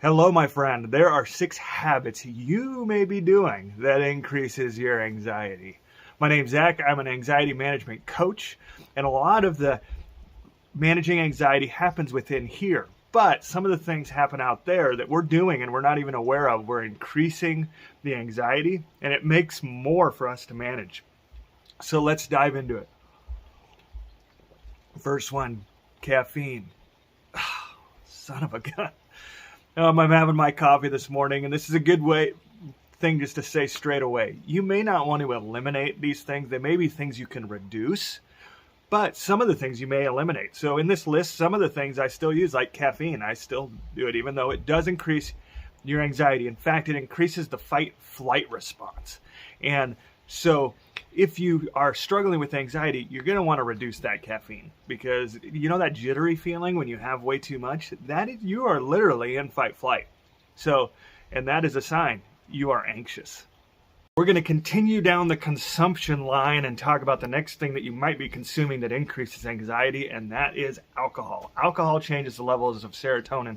Hello, my friend. There are 6 habits you may be doing that increases your anxiety. My name's Zach. I'm an anxiety management coach, and a lot of the managing anxiety happens within here. But some of the things happen out there that we're doing and we're not even aware of. We're increasing the anxiety, and it makes more for us to manage. So let's dive into it. First one, caffeine. Son of a gun. I'm having my coffee this morning, and this is a good thing just to say straight away. You may not want to eliminate these things. They may be things you can reduce, but some of the things you may eliminate. So in this list, some of the things I still use, like caffeine, I still do it, even though it does increase your anxiety. In fact, it increases the fight-flight response. And so if you are struggling with anxiety, you're going to want to reduce that caffeine, because you know that jittery feeling when you have way too much? You are literally in fight-flight. So, and that is a sign you are anxious. We're going to continue down the consumption line and talk about the next thing that you might be consuming that increases anxiety, and that is alcohol. Alcohol changes the levels of serotonin,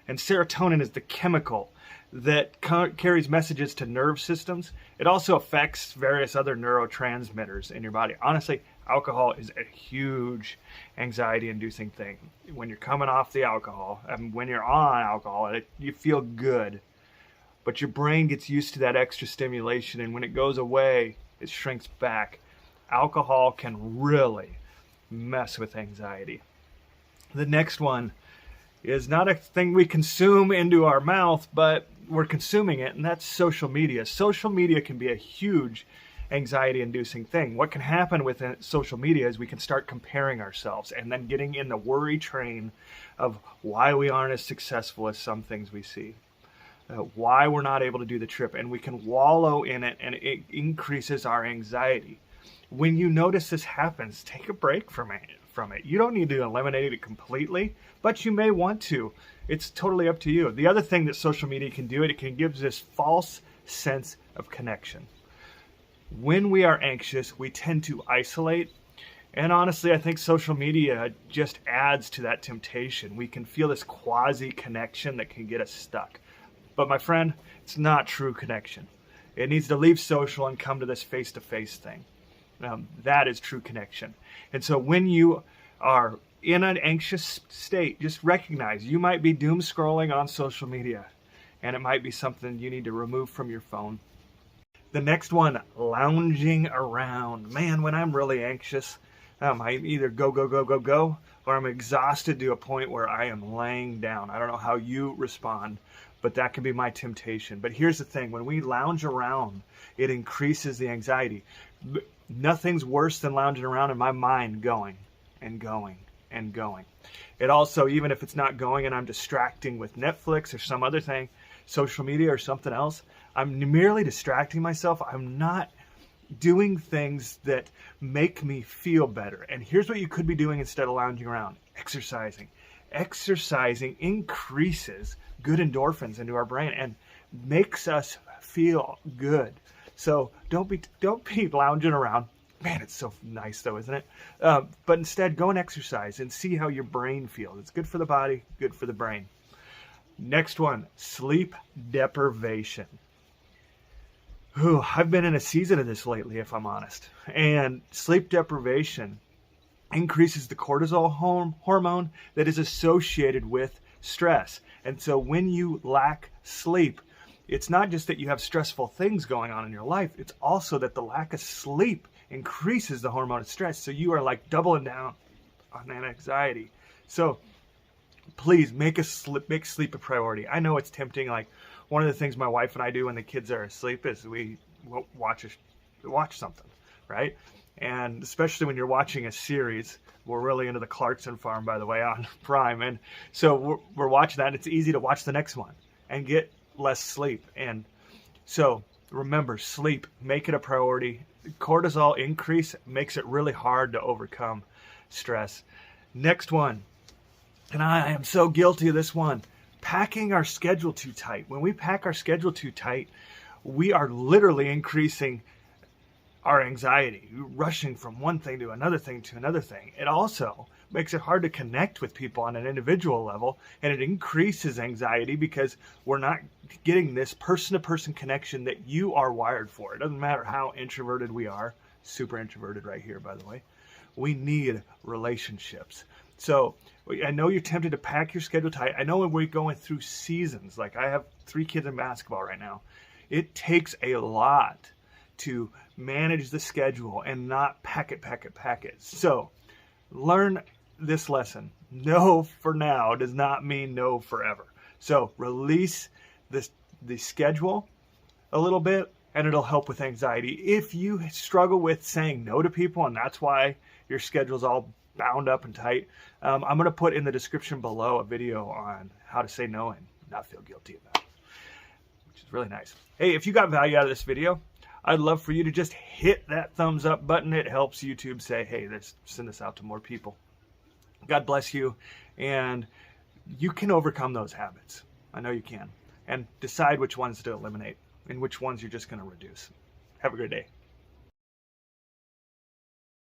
and serotonin is the chemical that carries messages to nerve systems. It also affects various other neurotransmitters in your body. Honestly, alcohol is a huge anxiety-inducing thing. When you're coming off the alcohol, and when you're on alcohol, you feel good. But your brain gets used to that extra stimulation, and when it goes away, it shrinks back. Alcohol can really mess with anxiety. The next one is not a thing we consume into our mouth, but we're consuming it, and that's social media. Social media can be a huge anxiety-inducing thing. What can happen with social media is we can start comparing ourselves and then getting in the worry train of why we aren't as successful as some things we see. Why we're not able to do the trip, and we can wallow in it, and it increases our anxiety. When you notice this happens, take a break from it. You don't need to eliminate it completely, but you may want to. It's totally up to you. The other thing that social media can do, it can give this false sense of connection. When we are anxious, we tend to isolate, and honestly, I think social media just adds to that temptation. We can feel this quasi-connection that can get us stuck. But my friend, it's not true connection. It needs to leave social and come to this face-to-face thing. That is true connection. And so when you are in an anxious state, just recognize you might be doom scrolling on social media, and it might be something you need to remove from your phone. The next one, lounging around. Man, when I'm really anxious, I either go, or I'm exhausted to a point where I am laying down. I don't know how you respond, but that can be my temptation. But here's the thing, when we lounge around, it increases the anxiety. Nothing's worse than lounging around in my mind going and going and going. It also, even if it's not going and I'm distracting with Netflix or some other thing, social media or something else, I'm merely distracting myself. I'm not doing things that make me feel better. And here's what you could be doing instead of lounging around: exercising. Exercising increases good endorphins into our brain and makes us feel good. So don't be lounging around. Man, it's so nice though, isn't it? But instead, go and exercise and see how your brain feels. It's good for the body, good for the brain. Next one, sleep deprivation. I've been in a season of this lately, if I'm honest. And sleep deprivation increases the cortisol hormone that is associated with stress. And so when you lack sleep, it's not just that you have stressful things going on in your life, it's also that the lack of sleep increases the hormone of stress. So you are like doubling down on that anxiety. So please make sleep a priority. I know it's tempting. Like, one of the things my wife and I do when the kids are asleep is we watch something, right? And especially when you're watching a series, we're really into the Clarkson Farm, by the way, on Prime. And so we're watching that. And it's easy to watch the next one and get less sleep. And so remember, sleep, make it a priority. Cortisol increase makes it really hard to overcome stress. Next one, and I am so guilty of this one, packing our schedule too tight. When we pack our schedule too tight, we are literally increasing our anxiety, rushing from one thing to another thing to another thing. It also makes it hard to connect with people on an individual level, and it increases anxiety because we're not getting this person-to-person connection that you are wired for. It doesn't matter how introverted we are, super introverted right here, by the way. We need relationships. So I know you're tempted to pack your schedule tight. I know when we're going through seasons, like I have 3 kids in basketball right now, it takes a lot to manage the schedule and not pack it. So learn this lesson. No for now does not mean no forever. So release the schedule a little bit, and it'll help with anxiety. If you struggle with saying no to people, and that's why your schedule's all bound up and tight, I'm going to put in the description below a video on how to say no and not feel guilty about it, which is really nice. Hey, if you got value out of this video, I'd love for you to just hit that thumbs up button. It helps YouTube say, hey, send this out to more people. God bless you, and you can overcome those habits. I know you can. And decide which ones to eliminate and which ones you're just going to reduce. Have a great day.